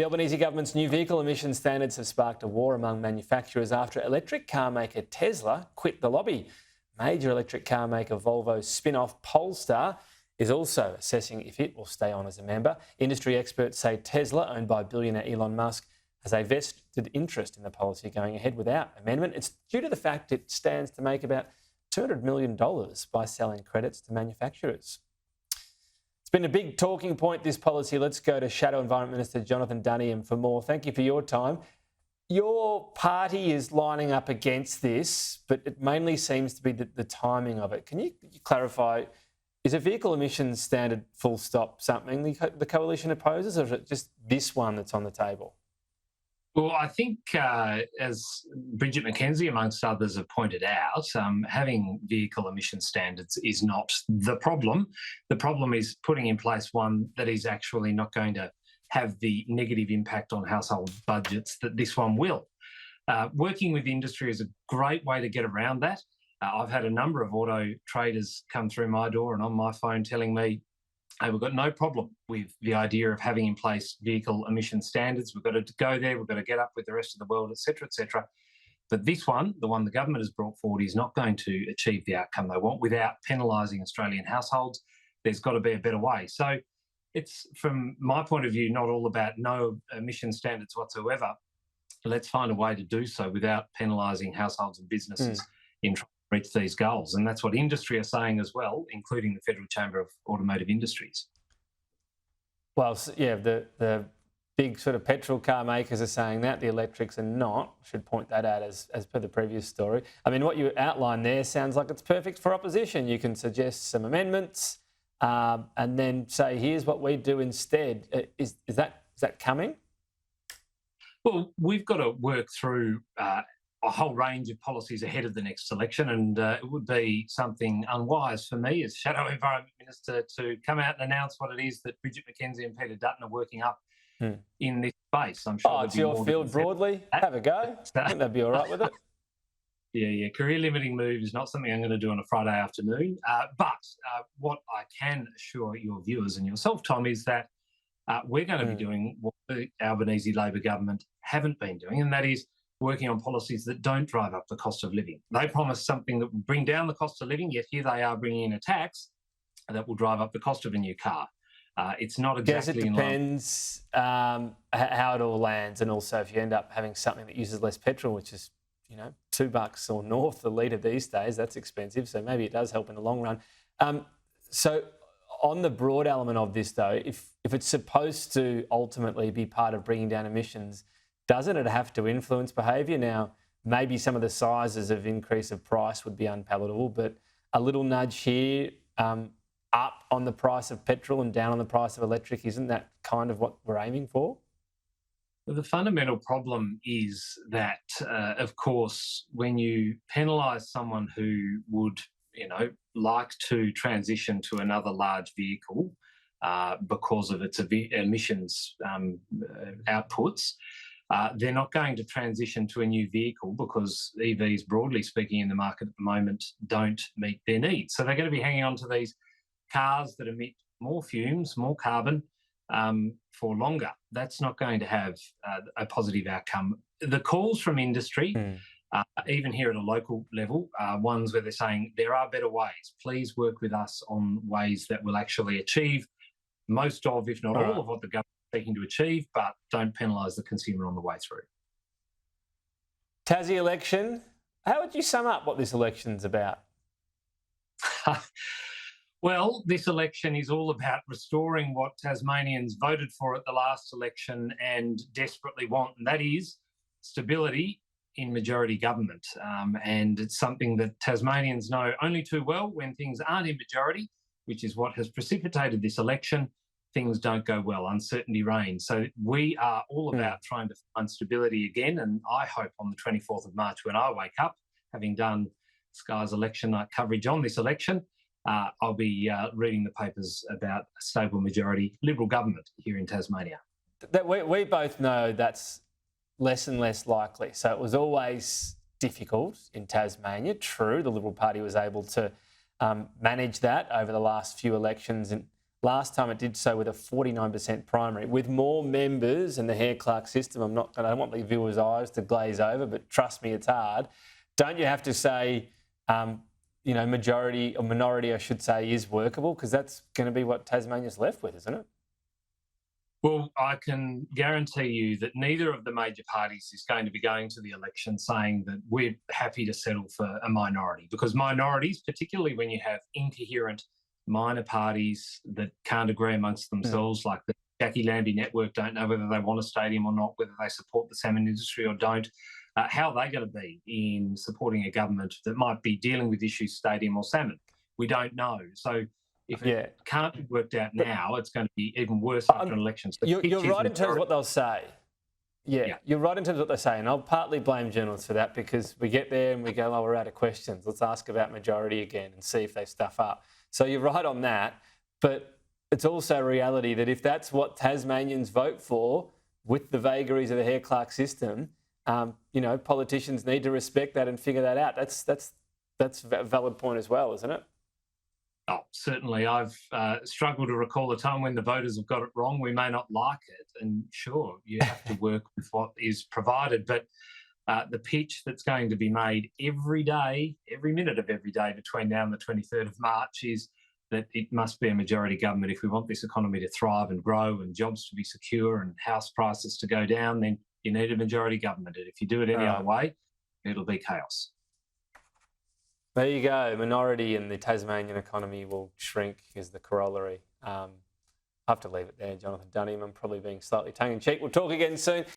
The Albanese government's new vehicle emission standards have sparked a war among manufacturers after electric car maker Tesla quit the lobby. Major electric car maker Volvo's spin-off Polestar is also assessing if it will stay on as a member. Industry experts say Tesla, owned by billionaire Elon Musk, has a vested interest in the policy going ahead without amendment. It's due to the fact it stands to make about $200 million by selling credits to manufacturers. It's been a big talking point, this policy. Let's go to Shadow Environment Minister Jonathon Duniam for more. Thank you for your time. Your party is lining up against this, but it mainly seems to be the timing of it. Can you clarify, is a vehicle emissions standard full stop something the coalition opposes, or is it just this one that's on the table? Well, I think, as Bridget McKenzie, amongst others, have pointed out, having vehicle emission standards is not the problem. The problem is putting in place one that is actually not going to have the negative impact on household budgets that this one will. Working with industry is a great way to get around that. I've had a number of auto traders come through my door and on my phone telling me, hey, we've got no problem with the idea of having in place vehicle emission standards. We've got to go there. We've got to get up with the rest of the world, et cetera, et cetera. But this one, the one the government has brought forward, is not going to achieve the outcome they want without penalising Australian households. There's got to be a better way. So it's, from my point of view, not all about no emission standards whatsoever. Let's find a way to do so without penalising households and businesses in trying to reach these goals. And that's what industry are saying as well, including the Federal Chamber of Automotive Industries. Well, yeah, the big sort of petrol car makers are saying that, the electrics are not. Should point that out as per the previous story. I mean, what you outlined there sounds like it's perfect for opposition. You can suggest some amendments and then say, here's what we do instead. Is that coming? Well, we've got to work through a whole range of policies ahead of the next election, and it would be something unwise for me as Shadow Environment Minister to come out and announce what it is that Bridget McKenzie and Peter Dutton are working up in this space. I'm sure it's your field broadly. Have a go. I think they'd be all right with it. Yeah. Career limiting move is not something I'm going to do on a Friday afternoon. But what I can assure your viewers and yourself, Tom, is that we're going to be doing what the Albanese Labor government haven't been doing, and that is working on policies that don't drive up the cost of living. They promised something that would bring down the cost of living, yet here they are bringing in a tax that will drive up the cost of a new car. It's not exactly in line. I guess it depends how it all lands, and also if you end up having something that uses less petrol, which is, $2 or north a litre these days, that's expensive, so maybe it does help in the long run. So on the broad element of this, though, if it's supposed to ultimately be part of bringing down emissions, doesn't it have to influence behaviour? Now, maybe some of the sizes of increase of price would be unpalatable, but a little nudge here up on the price of petrol and down on the price of electric, isn't that kind of what we're aiming for? Well, the fundamental problem is that, of course, when you penalise someone who would, like to transition to another large vehicle because of its emissions outputs, they're not going to transition to a new vehicle because EVs, broadly speaking, in the market at the moment don't meet their needs. So they're going to be hanging on to these cars that emit more fumes, more carbon for longer. That's not going to have a positive outcome. The calls from industry, even here at a local level, are ones where they're saying there are better ways. Please work with us on ways that will actually achieve most of, if not all of what the government seeking to achieve, but don't penalise the consumer on the way through. Tassie election, how would you sum up what this election's about? Well, this election is all about restoring what Tasmanians voted for at the last election and desperately want, and that is stability in majority government. And it's something that Tasmanians know only too well. When things aren't in majority, which is what has precipitated this election, things don't go well, uncertainty reigns. So we are all about trying to find stability again, and I hope on the 24th of March when I wake up, having done Sky's election night coverage on this election, I'll be reading the papers about a stable majority Liberal government here in Tasmania. We both know that's less and less likely. So it was always difficult in Tasmania. True, the Liberal Party was able to manage that over the last few elections, and Last time it did so with a 49% primary. With more members and the Hare-Clark system, I don't want the viewers' eyes to glaze over, but trust me, it's hard. Don't you have to say, majority or minority, I should say, is workable? Because that's going to be what Tasmania's left with, isn't it? Well, I can guarantee you that neither of the major parties is going to be going to the election saying that we're happy to settle for a minority, because minorities, particularly when you have incoherent minor parties that can't agree amongst themselves, like the Jackie Lambie Network don't know whether they want a stadium or not, whether they support the salmon industry or don't, how are they going to be in supporting a government that might be dealing with issues stadium or salmon? We don't know. So if it can't be worked out now, it's going to be even worse after an election. So you're right in terms of what they'll say. Yeah, you're right in terms of what they say. And I'll partly blame journalists for that, because we get there and we go, oh, we're out of questions. Let's ask about majority again and see if they stuff up. So you're right on that. But it's also a reality that if that's what Tasmanians vote for, with the vagaries of the Hare-Clark system, politicians need to respect that and figure that out. That's a valid point as well, isn't it? Oh, certainly. I've struggled to recall a time when the voters have got it wrong. We may not like it, and sure, you have to work with what is provided. But the pitch that's going to be made every day, every minute of every day between now and the 23rd of March is that it must be a majority government. If we want this economy to thrive and grow and jobs to be secure and house prices to go down, then you need a majority government. And if you do it any other way, it'll be chaos. There you go. Minority and the Tasmanian economy will shrink is the corollary. I have to leave it there, Jonathon Duniam. I'm probably being slightly tongue-in-cheek. We'll talk again soon.